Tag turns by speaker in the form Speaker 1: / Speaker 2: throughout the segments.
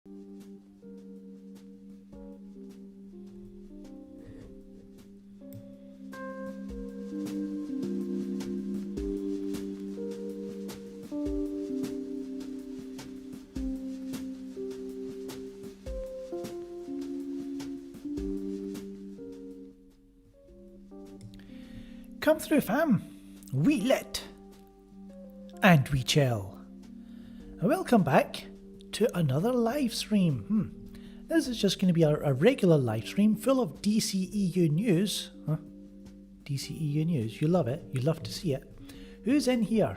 Speaker 1: Come through, fam. We lit. And we chill. And welcome back to another live stream. This is just going to be a regular live stream full of DCEU news. DCEU news. You love it. You love to see it. Who's in here?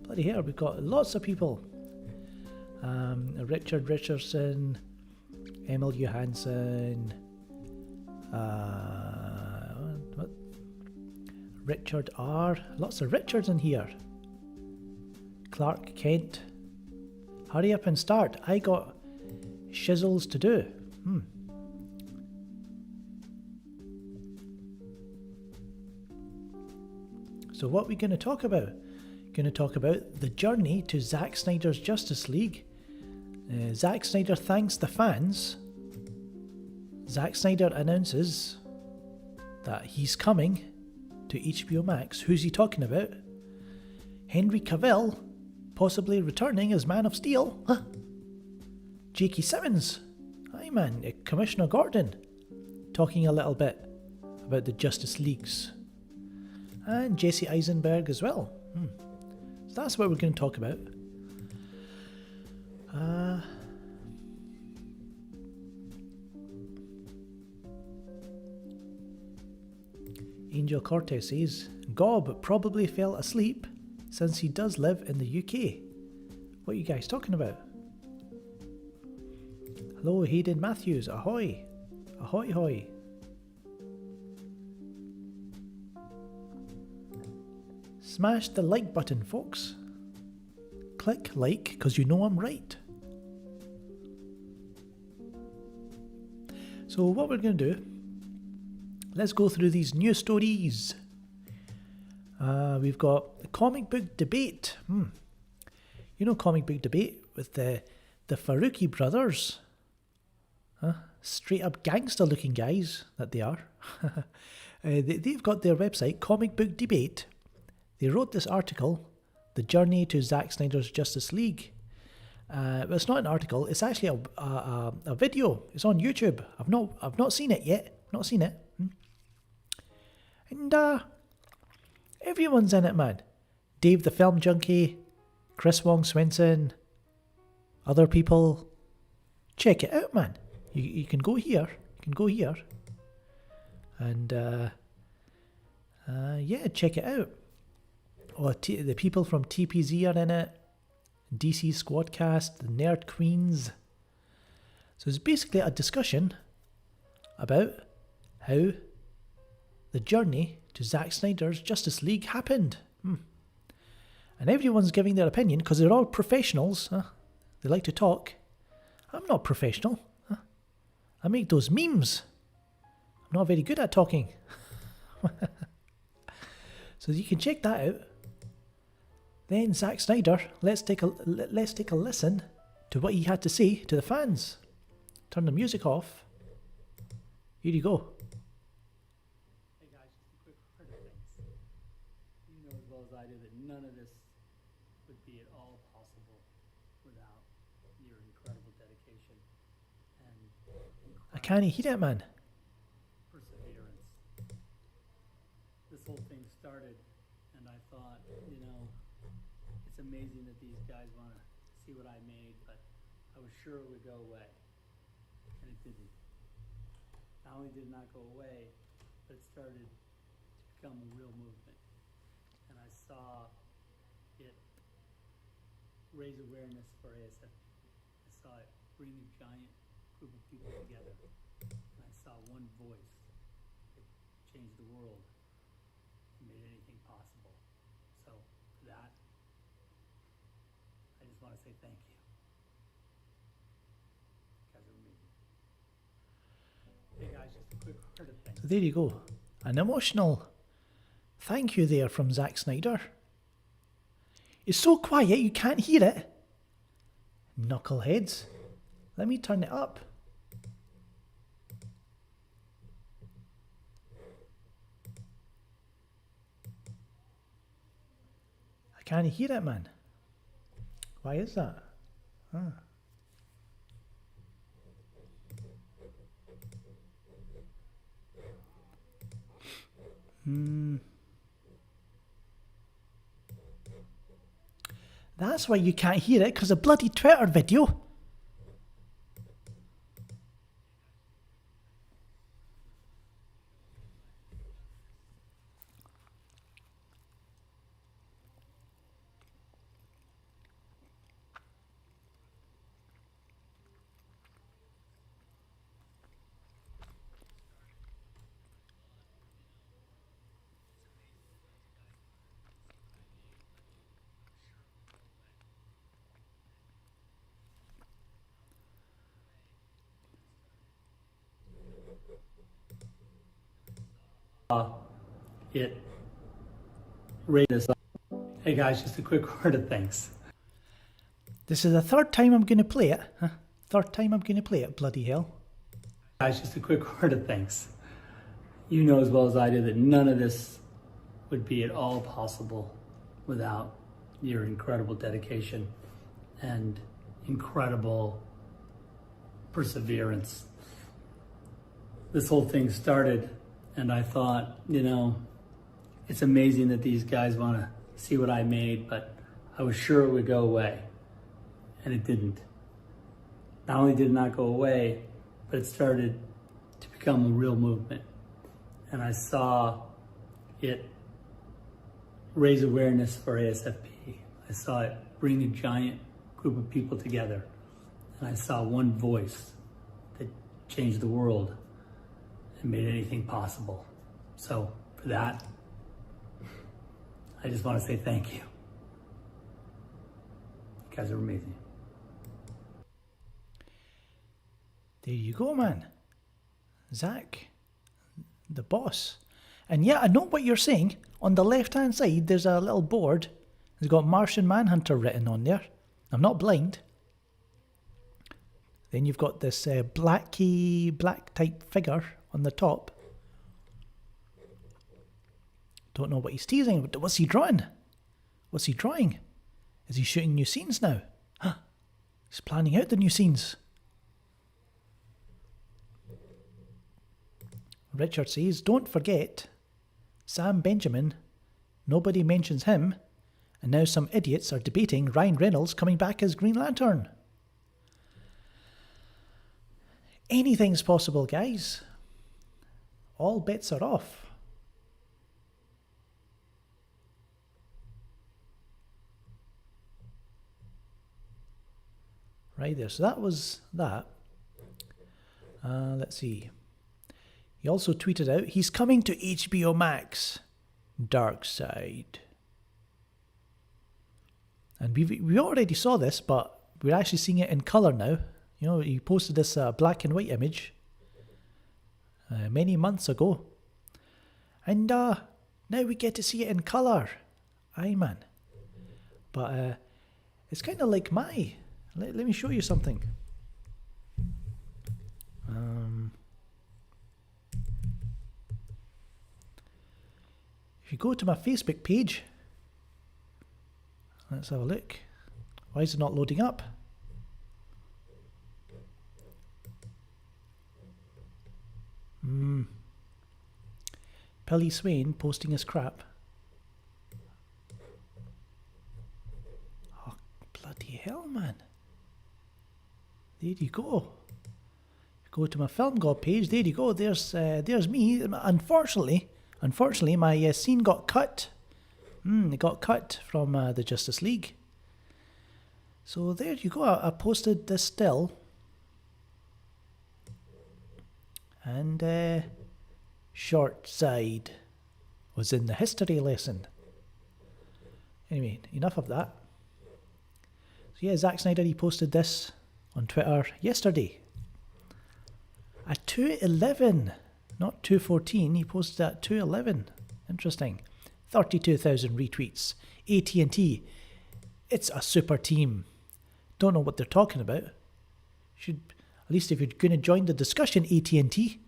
Speaker 1: Bloody hell, we've got lots of people. Richard Richardson, Emil Johansson, Richard R. Lots of Richards in here. Clark Kent. Hurry up and start. I got shizzles to do. So what are we going to talk about? Going to talk about the journey to Zack Snyder's Justice League. Zack Snyder thanks the fans. Zack Snyder announces that he's coming to HBO Max. Who's he talking about? Henry Cavill, possibly returning as Man of Steel. K Simmons, hi man, Commissioner Gordon, talking a little bit about the Justice Leagues. And Jesse Eisenberg as well. So that's what we're going to talk about. Angel Cortez says, Gob probably fell asleep since he does live in the UK. What are you guys talking about? Hello Hayden Matthews, ahoy. Ahoy hoy. Smash the like button, folks. Click like because you know I'm right. So what we're going to do, let's go through these news stories. We've got the comic book debate. You know comic book debate with the Faruqi brothers. Straight up gangster looking guys that they are. They've got their website, Comic Book Debate. They wrote this article, The Journey to Zack Snyder's Justice League. Well, it's not an article, it's actually a video. It's on YouTube. I've not seen it yet. Not seen it. And everyone's in it, man. Dave the Film Junkie, Chris Wong Swenson, other people. Check it out, man. You can go here. You can go here. And yeah, check it out. Oh, the people from TPZ are in it. DC Squadcast, the Nerd Queens. So it's basically a discussion about how the journey to Zack Snyder's Justice League happened. And everyone's giving their opinion because they're all professionals. They like to talk. I'm not professional. I make those memes. I'm not very good at talking. So you can check that out. Then Zack Snyder, let's take a listen to what he had to say to the fans. Turn the music off. Here you go.
Speaker 2: Hey guys, just a quick part of things. You know as well as I do that none of this would be at all possible without your incredible dedication and
Speaker 1: I can't hear it, man.
Speaker 2: perseverance. This whole thing started, and I thought, you know, it's amazing that these guys want to see what I made, but I was sure it would go away, and it didn't. Not only did it not go away, but it started to become a real movement, and I saw it raise awareness for ASF. I saw it bring a giant group of people together, and I saw one voice that changed the world and made anything possible. So for that, I just want to say thank you. You guys are amazing. Hey guys, just a quick word of thanks.
Speaker 1: So there you go. An emotional thank you there from Zack Snyder. It's so quiet you can't hear it. Knuckleheads. Let me turn it up. I can't hear it, man. Why is that? Huh. That's why you can't hear it, because of bloody Twitter video.
Speaker 2: It raised us up. Hey guys, just a quick word of thanks.
Speaker 1: This is the third time I'm going to play it. Huh? Third time I'm going to play it, bloody hell.
Speaker 2: Guys, just a quick word of thanks. You know as well as I do that none of this would be at all possible without your incredible dedication and incredible perseverance. This whole thing started and I thought, you know, it's amazing that these guys want to see what I made, but I was sure it would go away, and it didn't. Not only did it not go away, but it started to become a real movement. And I saw it raise awareness for ASFP. I saw it bring a giant group of people together. And I saw one voice that changed the world and made anything possible. So for that, I just want to say thank you. You guys are amazing.
Speaker 1: There you go, man. Zack, the boss. And yeah, I know what you're saying. On the left-hand side, there's a little board. It's got Martian Manhunter written on there. I'm not blind. Then you've got this black type figure on the top. Don't know what he's teasing. What's he drawing? What's he drawing? Is he shooting new scenes now? Huh. He's planning out the new scenes. Richard says, don't forget, Sam Benjamin, nobody mentions him, and now some idiots are debating Ryan Reynolds coming back as Green Lantern. Anything's possible, guys. All bets are off. Right there, so that was that. Let's see. He also tweeted out, he's coming to HBO Max, Dark Side. And we already saw this, but we're actually seeing it in colour now. You know, he posted this black and white image many months ago. And now we get to see it in colour. Aye, man. But it's kind of like my... Let me show you something. If you go to my Facebook page, let's have a look. Why is it not loading up? Billy Swain posting his crap. Oh, bloody hell, man. There you go. Go to my Film God page. There you go. There's me. Unfortunately, my scene got cut. It got cut from the Justice League. So there you go. I posted this still. And Short Side was in the history lesson. Anyway, enough of that. So yeah, Zack Snyder, he posted this on Twitter yesterday. At 2:11, not 2:14, he posted at 2:11. Interesting. 32,000 retweets. AT&T, it's a super team. Don't know what they're talking about. Should, at least if you're going to join the discussion, AT&T,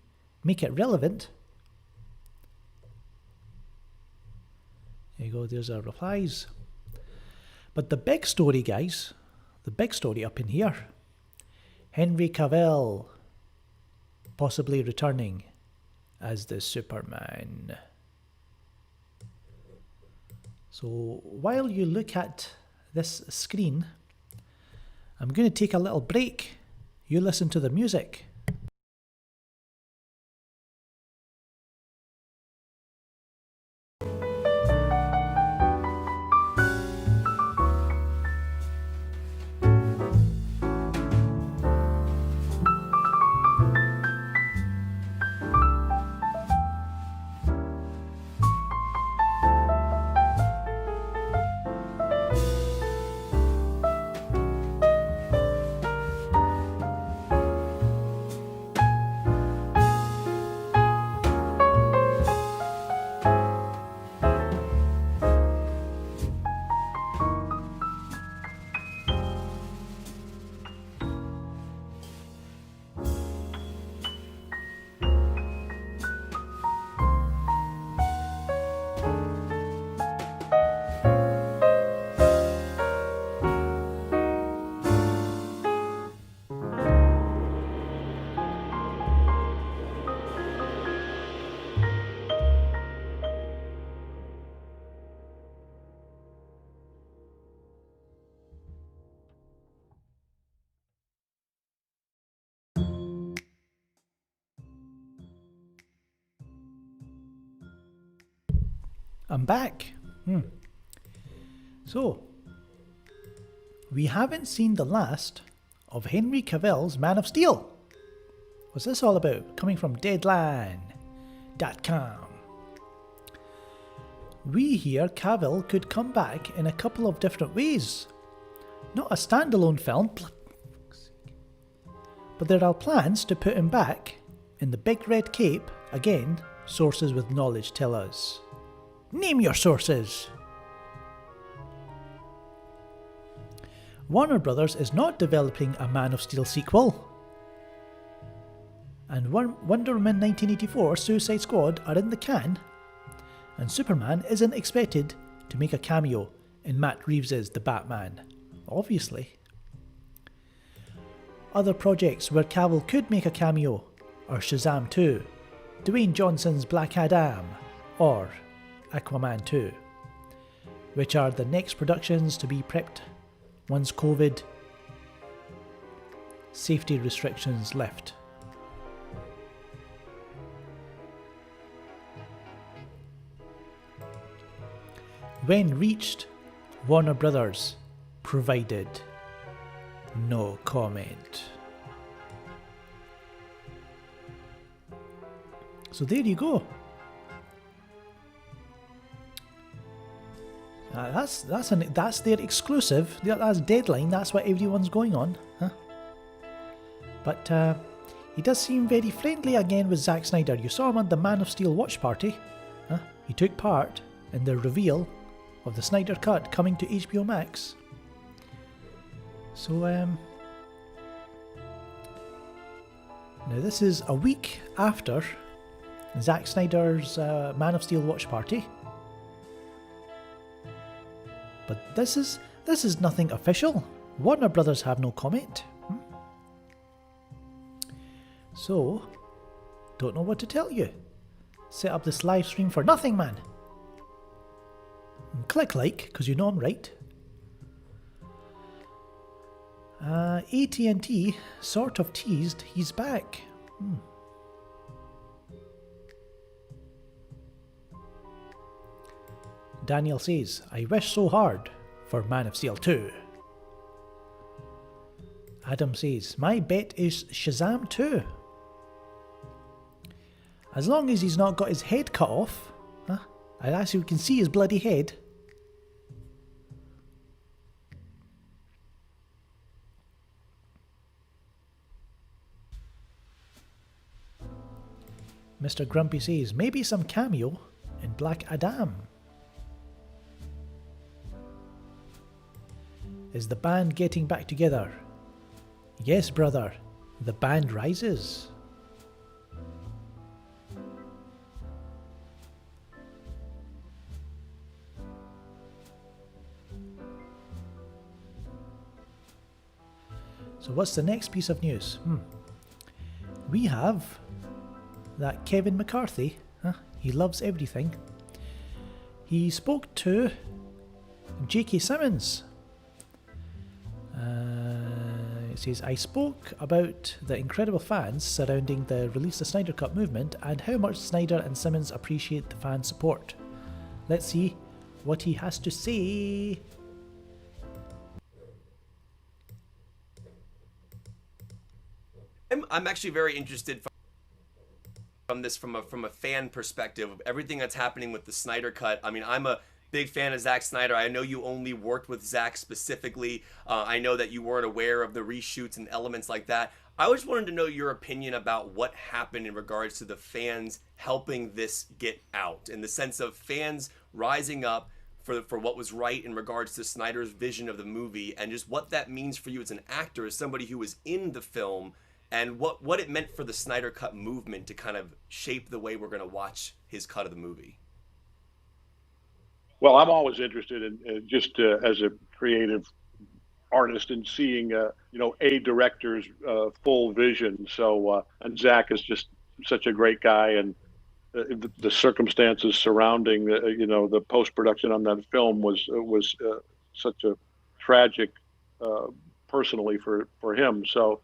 Speaker 1: make it relevant. There you go, there's our replies. But the big story, guys, the big story up in here, Henry Cavill possibly returning as the Superman. So while you look at this screen, I'm going to take a little break. You listen to the music. I'm back. So, we haven't seen the last of Henry Cavill's Man of Steel. What's this all about? Coming from Deadline.com. We hear Cavill could come back in a couple of different ways. Not a standalone film, but there are plans to put him back in the big red cape. Again, sources with knowledge tell us. Name your sources! Warner Brothers is not developing a Man of Steel sequel. And Wonder Woman 1984, Suicide Squad are in the can. And Superman isn't expected to make a cameo in Matt Reeves' The Batman. Obviously. Other projects where Cavill could make a cameo are Shazam 2, Dwayne Johnson's Black Adam, or Aquaman 2, which are the next productions to be prepped once COVID safety restrictions lift. When reached, Warner Brothers provided no comment. So there you go. That's their exclusive. That's Deadline. That's what everyone's going on, huh? But he does seem very friendly again with Zack Snyder. You saw him at the Man of Steel watch party. Huh? He took part in the reveal of the Snyder Cut coming to HBO Max. So now this is a week after Zack Snyder's Man of Steel watch party. But this is nothing official. Warner Brothers have no comment. So, don't know what to tell you. Set up this live stream for nothing, man. And click like, because you know I'm right. AT&T sort of teased he's back. Daniel says, I wish so hard for Man of Steel 2. Adam says, my bet is Shazam 2. As long as he's not got his head cut off, and as you can see his bloody head. Mr. Grumpy says, maybe some cameo in Black Adam. Is the band getting back together? Yes, brother, the band rises. So what's the next piece of news? We have that Kevin McCarthy, he loves everything. He spoke to J.K. Simmons. It says, I spoke about the incredible fans surrounding the release of Snyder Cut movement and how much Snyder and Simmons appreciate the fan support. Let's see what he has to say.
Speaker 3: I'm actually very interested from a fan perspective of everything that's happening with the Snyder Cut. I mean, I'm a big fan of Zack Snyder. I know you only worked with Zack specifically. I know that you weren't aware of the reshoots and elements like that. I just wanted to know your opinion about what happened in regards to the fans helping this get out, in the sense of fans rising up for what was right in regards to Snyder's vision of the movie, and just what that means for you as an actor, as somebody who was in the film, and what it meant for the Snyder Cut movement to kind of shape the way we're going to watch his cut of the movie.
Speaker 4: Well, I'm always interested in just as a creative artist in seeing, a director's full vision. So, and Zack is just such a great guy, and the circumstances surrounding, the post-production on that film was such a tragic, personally for him. So,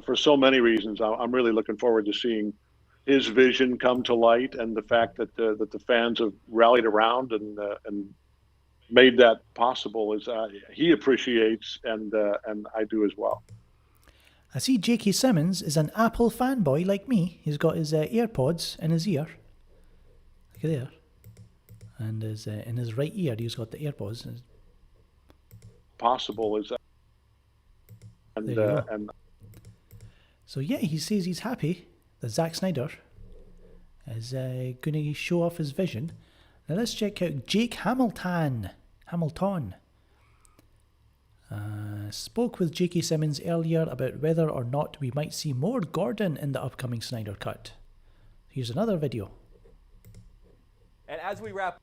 Speaker 4: for so many reasons, I'm really looking forward to seeing his vision come to light, and the fact that the fans have rallied around and made that possible is he appreciates, and I do as well.
Speaker 1: I see J.K. Simmons is an Apple fanboy like me. He's got his AirPods in his ear. Look at there. And in his right ear, he's got the AirPods.
Speaker 4: Possible is and
Speaker 1: so yeah, he says he's happy that Zack Snyder is going to show off his vision. Now let's check out Jake Hamilton. Spoke with J.K. Simmons earlier about whether or not we might see more Gordon in the upcoming Snyder Cut. Here's another video.
Speaker 5: And as we wrap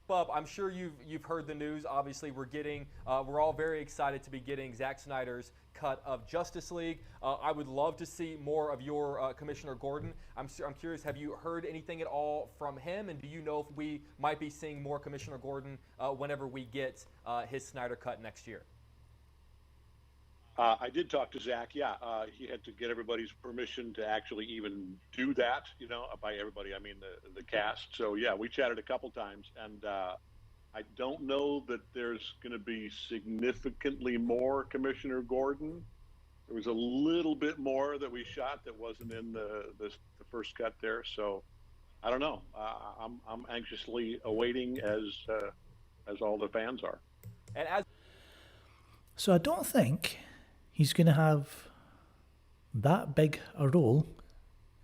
Speaker 5: up, I'm sure you've heard the news. Obviously, we're all very excited to be getting Zack Snyder's cut of Justice League. I would love to see more of your Commissioner Gordon. I'm curious, have you heard anything at all from him? And do you know if we might be seeing more Commissioner Gordon whenever we get his Snyder Cut next year?
Speaker 4: I did talk to Zack. Yeah, he had to get everybody's permission to actually even do that. By everybody, I mean the cast. So yeah, we chatted a couple times, and I don't know that there's going to be significantly more Commissioner Gordon. There was a little bit more that we shot that wasn't in the first cut there. So I don't know. I'm anxiously awaiting as all the fans are.
Speaker 1: So I don't think he's going to have that big a role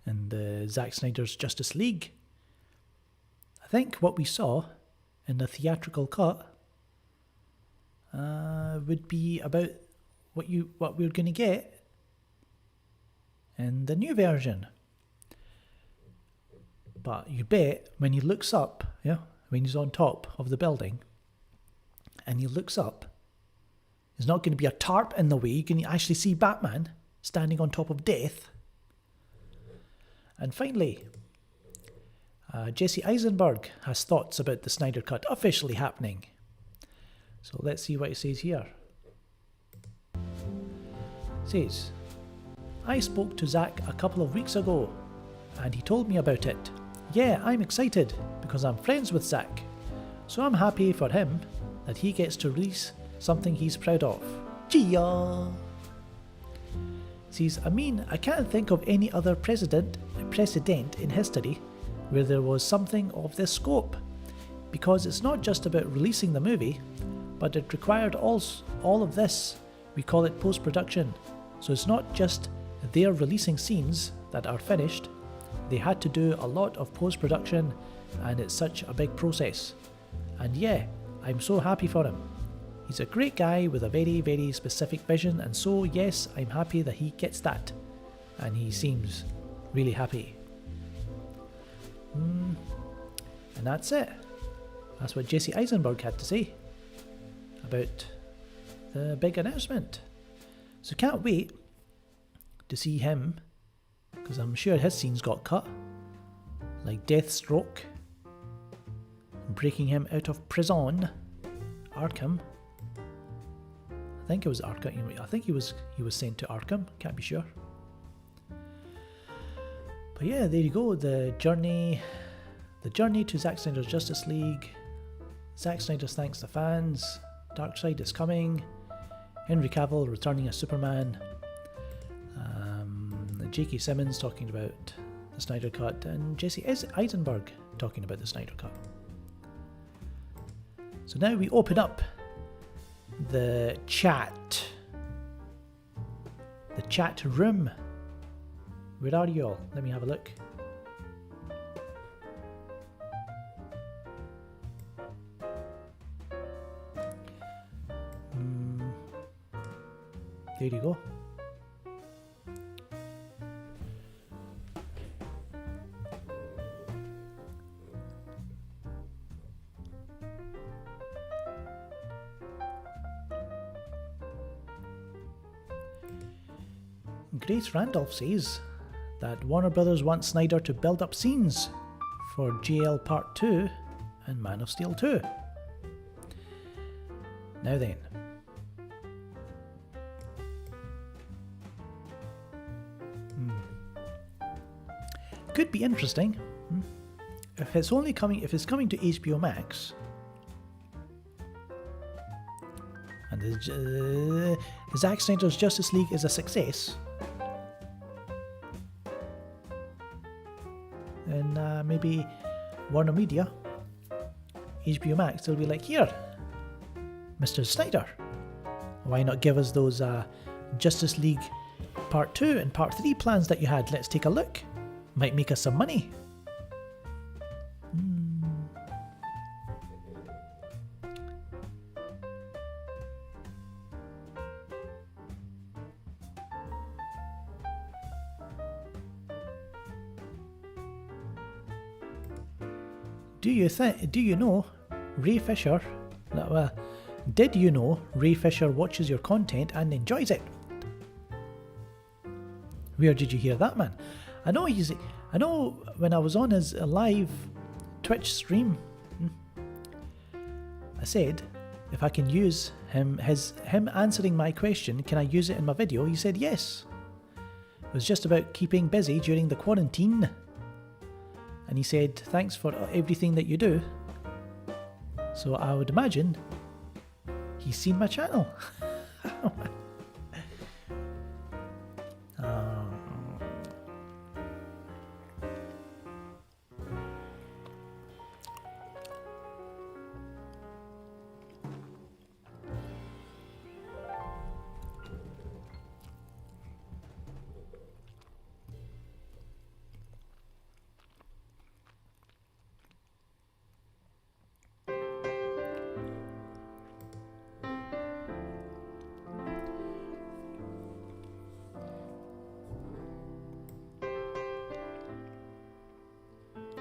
Speaker 1: in the Zack Snyder's Justice League. I think what we saw in the theatrical cut would be about what we're going to get in the new version. But you bet when he looks up, when he's on top of the building and he looks up, there's not going to be a tarp in the way. You can actually see Batman standing on top of Death. And finally, Jesse Eisenberg has thoughts about the Snyder Cut officially happening. So let's see what he says here. It says, I spoke to Zack a couple of weeks ago and he told me about it. Yeah, I'm excited because I'm friends with Zack. So I'm happy for him that he gets to release something he's proud of. Gia! Says, I can't think of any other precedent in history where there was something of this scope, because it's not just about releasing the movie, but it required all of this. We call it post-production. So it's not just they're releasing scenes that are finished. They had to do a lot of post-production, and it's such a big process. And yeah, I'm so happy for him. He's a great guy with a very, very specific vision, and so yes, I'm happy that he gets that. And he seems really happy. And that's it. That's what Jesse Eisenberg had to say about the big announcement. So can't wait to see him, because I'm sure his scenes got cut, like Deathstroke, breaking him out of prison, Arkham. I think it was Arkham. I think he was sent to Arkham. Can't be sure. But yeah, there you go. The journey to Zack Snyder's Justice League. Zack Snyder's thanks to fans. Darkseid is coming. Henry Cavill returning as Superman. K Simmons talking about the Snyder Cut, and Jesse Eisenberg talking about the Snyder Cut. So now we open up the chat room. Where are you all? Let me have a look. There you go. Grace Randolph says that Warner Brothers wants Snyder to build up scenes for JL Part 2 and Man of Steel 2. Now then. Could be interesting. If it's coming to HBO Max, and Zack Snyder's Justice League is a success, then maybe Warner Media, HBO Max, they'll be like, here, Mr. Snyder, why not give us those Justice League Part 2 and Part 3 plans that you had? Let's take a look. Might make us some money. Do you know Ray Fisher? Well, did you know Ray Fisher watches your content and enjoys it? Where did you hear that, man? I know when I was on his live Twitch stream, I said if I can use him answering my question, can I use it in my video? He said yes. It was just about keeping busy during the quarantine. And he said, thanks for everything that you do. So I would imagine he's seen my channel.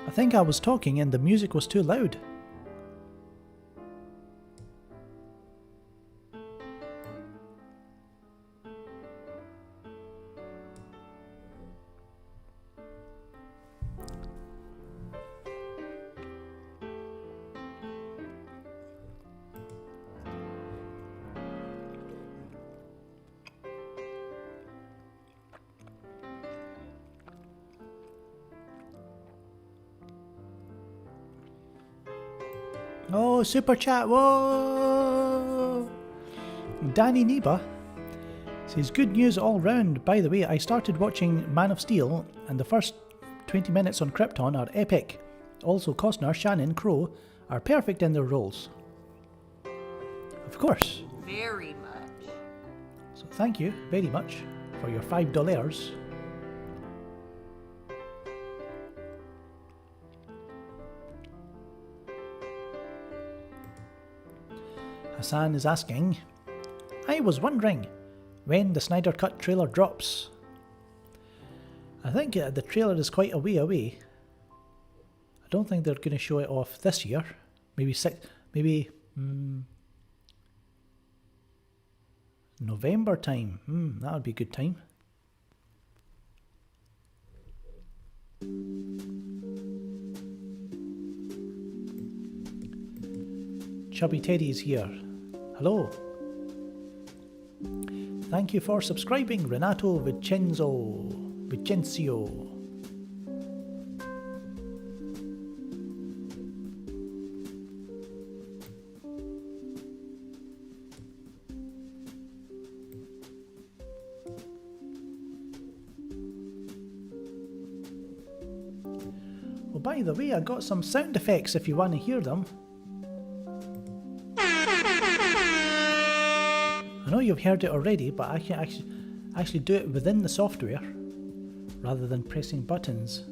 Speaker 1: I think I was talking and the music was too loud. Oh, super chat, whoa! Danny Neba says, good news all round. By the way, I started watching Man of Steel and the first 20 minutes on Krypton are epic. Also, Costner, Shannon, Crow are perfect in their roles. Of course.
Speaker 6: Very much.
Speaker 1: So thank you very much for your $5. Hassan is asking, I was wondering when the Snyder Cut trailer drops. I think the trailer is quite a way away. I don't think they're going to show it off this year. Maybe November time. That would be a good time. Chubby Teddy's here. Hello. Thank you for subscribing, Renato Vicencio. Oh, by the way, I got some sound effects if you want to hear them. I know you've heard it already, but I can actually do it within the software rather than pressing buttons.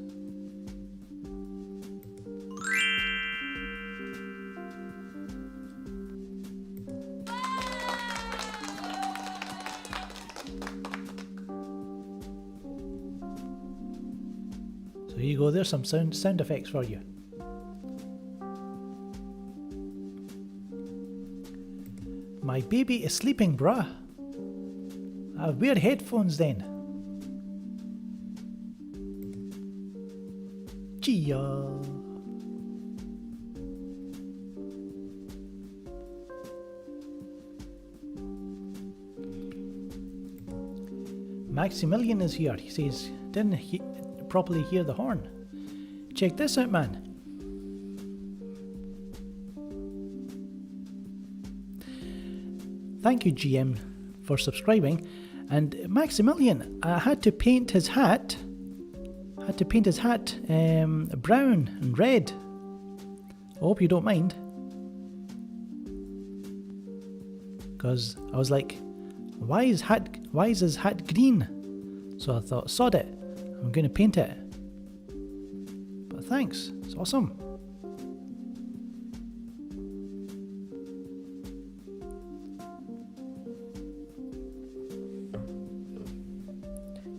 Speaker 1: So here you go, there's some sound effects for you. My baby is sleeping, bruh. Wear headphones then. Chia. Maximilian is here. He says, didn't properly hear the horn. Check this out, man. Thank you, GM, for subscribing. And Maximilian, I had to paint his hat. Brown and red. I hope you don't mind. Because I was like, why is his hat green? So I thought, sod it, I'm going to paint it. But thanks, it's awesome.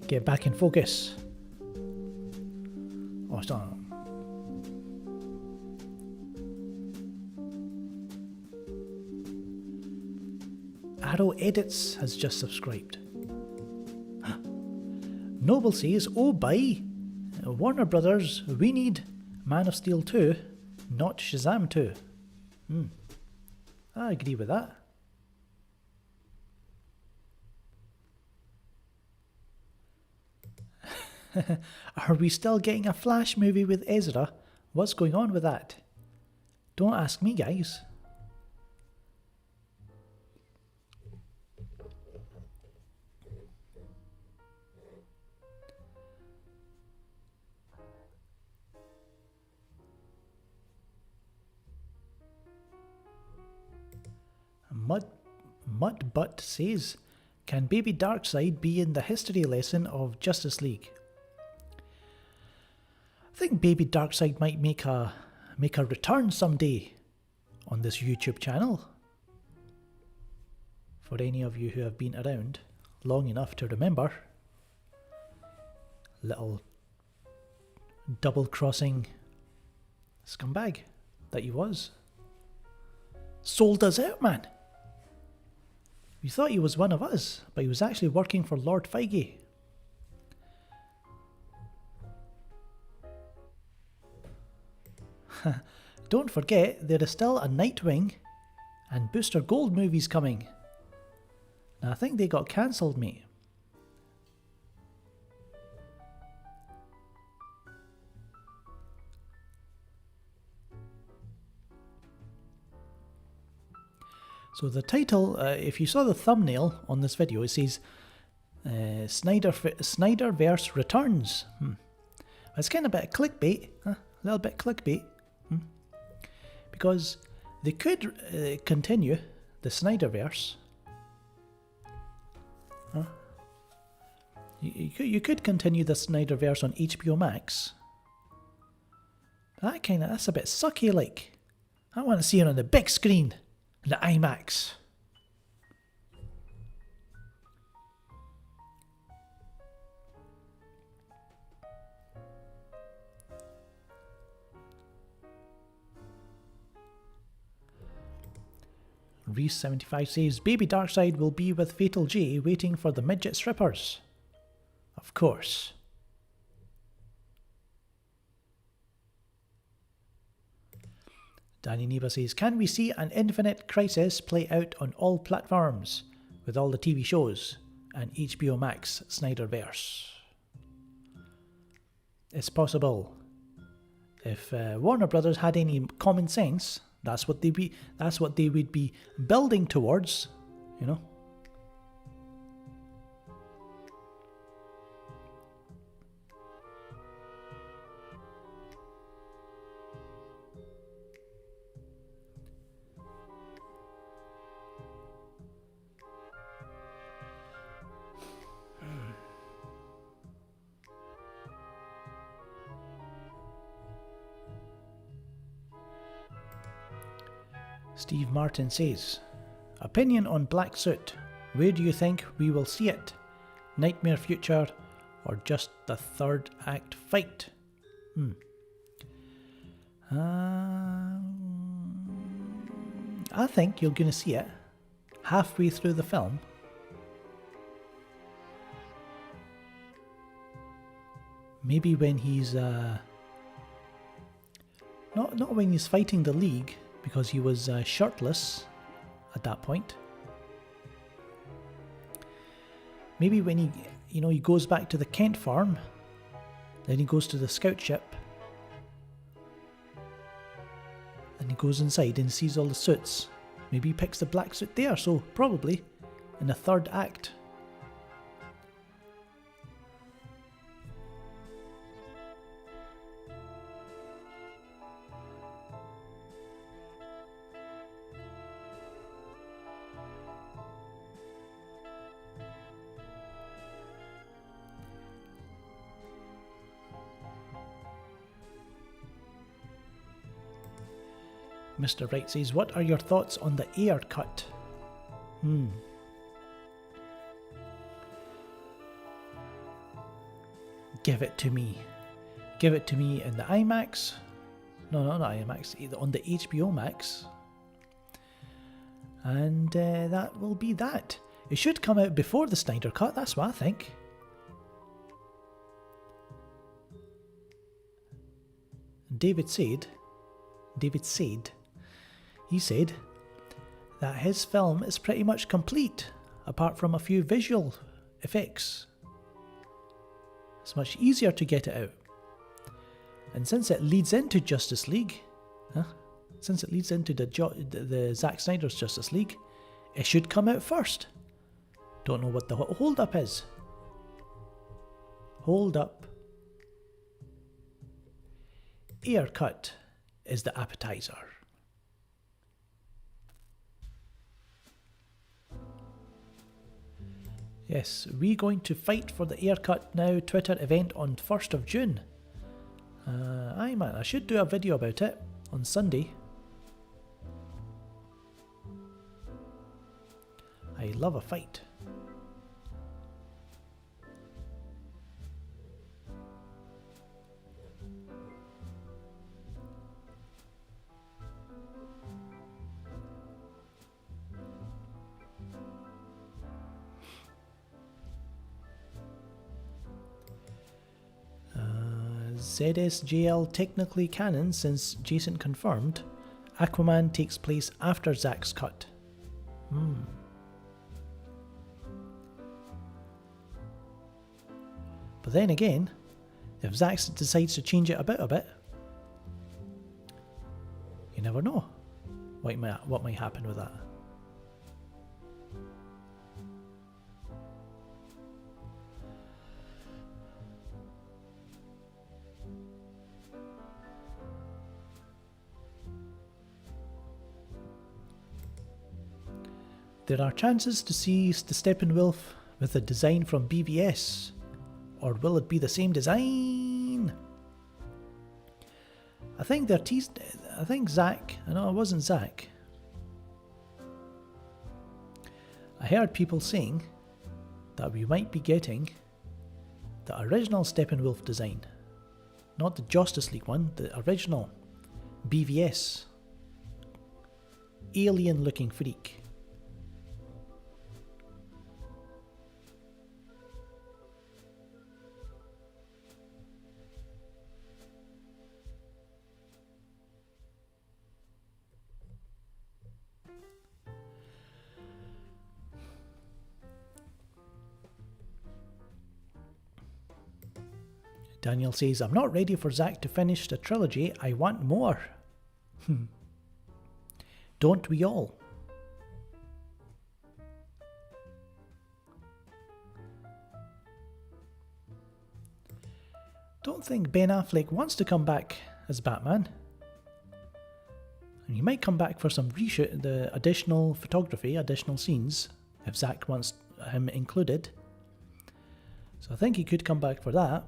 Speaker 1: Get back in focus. Awesome. Arrow Edits has just subscribed. Noble says, oh bye, Warner Brothers, we need Man of Steel 2, not Shazam 2. I agree with that. Are we still getting a Flash movie with Ezra? What's going on with that? Don't ask me, guys. Mudbutt says, can Baby Darkseid be in the history lesson of Justice League? I think Baby Darkseid might make a return someday on this YouTube channel. For any of you who have been around long enough to remember, little double-crossing scumbag that he was. Sold us out, man. We thought he was one of us, but he was actually working for Lord Feige. Don't forget, there is still a Nightwing and Booster Gold movies coming. Now, I think they got cancelled, mate. So the title, if you saw the thumbnail on this video, it says Snyderverse Returns. It's kind of a bit of clickbait, a little bit clickbait. Because they could continue the Snyderverse. You could continue the Snyderverse on HBO Max. That's a bit sucky, like. I want to see it on the big screen. the IMAX. Reese75 says, Baby Darkseid will be with Fatal J waiting for the midget strippers. Of course. Danny Neba says, can we see an Infinite Crisis play out on all platforms with all the TV shows and HBO Max Snyderverse? It's possible. If Warner Brothers had any common sense, that's what they would be building towards, you know. Steve Martin says, opinion on Black Suit. Where do you think we will see it? Nightmare Future or just the third act fight? I think you're going to see it halfway through the film. Maybe when he's not when he's fighting the League, because he was shirtless at that point. Maybe when he goes back to the Kent farm, then he goes to the scout ship, and he goes inside and sees all the suits. Maybe he picks the black suit there, so probably in the third act. Mr. Wright says, what are your thoughts on the Ayer cut? Give it to me. Give it to me in the IMAX. No, not IMAX. On the HBO Max. And that will be that. It should come out before the Snyder Cut. That's what I think. David said, he said that his film is pretty much complete, apart from a few visual effects. It's much easier to get it out. And since it leads into Justice League, since it leads into the Zack Snyder's Justice League, it should come out first. Don't know what the hold up is. Hold up. Ayer cut is the appetizer. Yes, we're going to fight for the Ayer Cut Now Twitter event on 1st of June. Aye man, I should do a video about it on Sunday. I love a fight. ZSJL technically canon since Jason confirmed Aquaman takes place after Zack's cut. But then again, if Zack decides to change it about a bit, you never know what might happen with that. There are chances to see the Steppenwolf with a design from BVS, or will it be the same design? I think they're teased. I think Zack. I know it wasn't Zack. I heard people saying that we might be getting the original Steppenwolf design. Not the Justice League one, the original BVS. Alien looking freak. Daniel says, I'm not ready for Zack to finish the trilogy, I want more. Don't we all? Don't think Ben Affleck wants to come back as Batman. And he might come back for some reshoot, the additional photography, additional scenes, if Zack wants him included. So I think he could come back for that.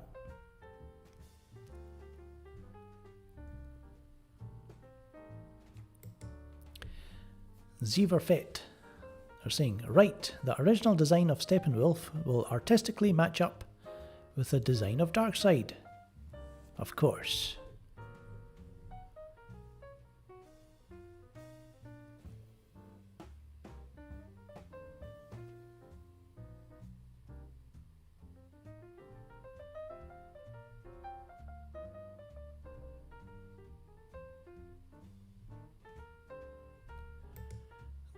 Speaker 1: Zeverfett are saying, right, the original design of Steppenwolf will artistically match up with the design of Darkseid. Of course.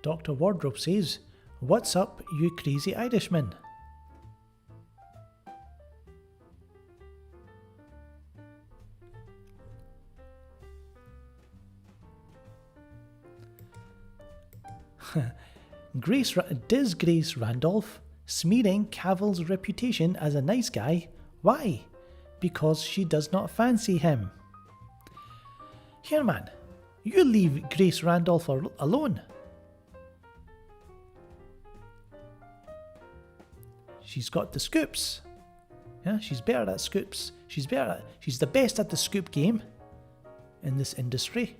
Speaker 1: Dr. Wardrobe says, what's up, you crazy Irishman? Grace Randolph smearing Cavill's reputation as a nice guy. Why? Because she does not fancy him. Here, man, you leave Grace Randolph alone. She's got the scoops. Yeah, she's better at scoops. She's the best at the scoop game in this industry.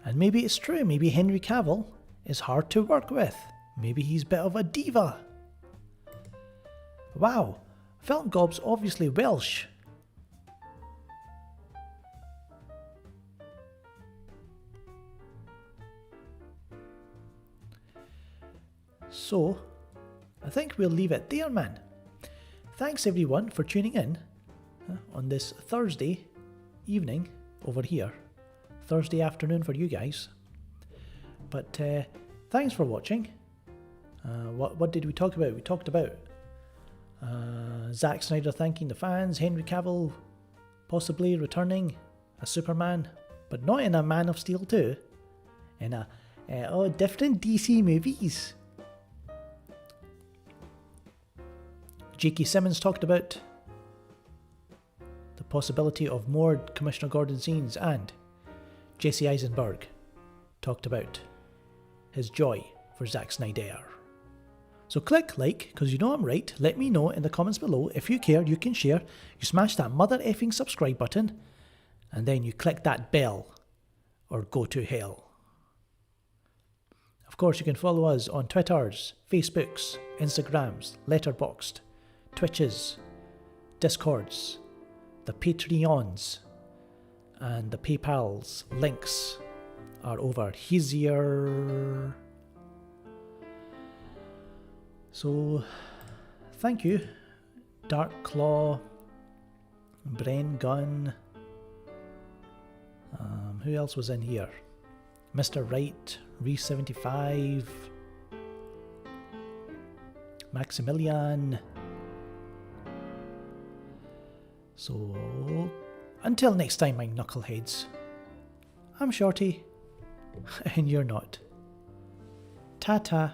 Speaker 1: And maybe it's true, maybe Henry Cavill is hard to work with. Maybe he's a bit of a diva. Wow, Film Gob's obviously Welsh. So, I think we'll leave it there, man. Thanks everyone for tuning in on this Thursday evening over here. Thursday afternoon for you guys. But thanks for watching. What did we talk about? We talked about Zack Snyder thanking the fans, Henry Cavill possibly returning as Superman, but not in a Man of Steel 2. In a different DC movies. K Simmons talked about the possibility of more Commissioner Gordon scenes, and Jesse Eisenberg talked about his joy for Zack Snyder. So click like, because you know I'm right. Let me know in the comments below. If you care, you can share. You smash that mother effing subscribe button, and then you click that bell, or go to hell. Of course, you can follow us on Twitters, Facebooks, Instagrams, Letterboxd, Twitches, Discords, the Patreons, and the PayPal's links are over here. So, thank you, Dark Claw, Brain Gun. Who else was in here? Mr. Wright, Re75, Maximilian. So, until next time, my knuckleheads, I'm Shorty, and you're not. Ta-ta.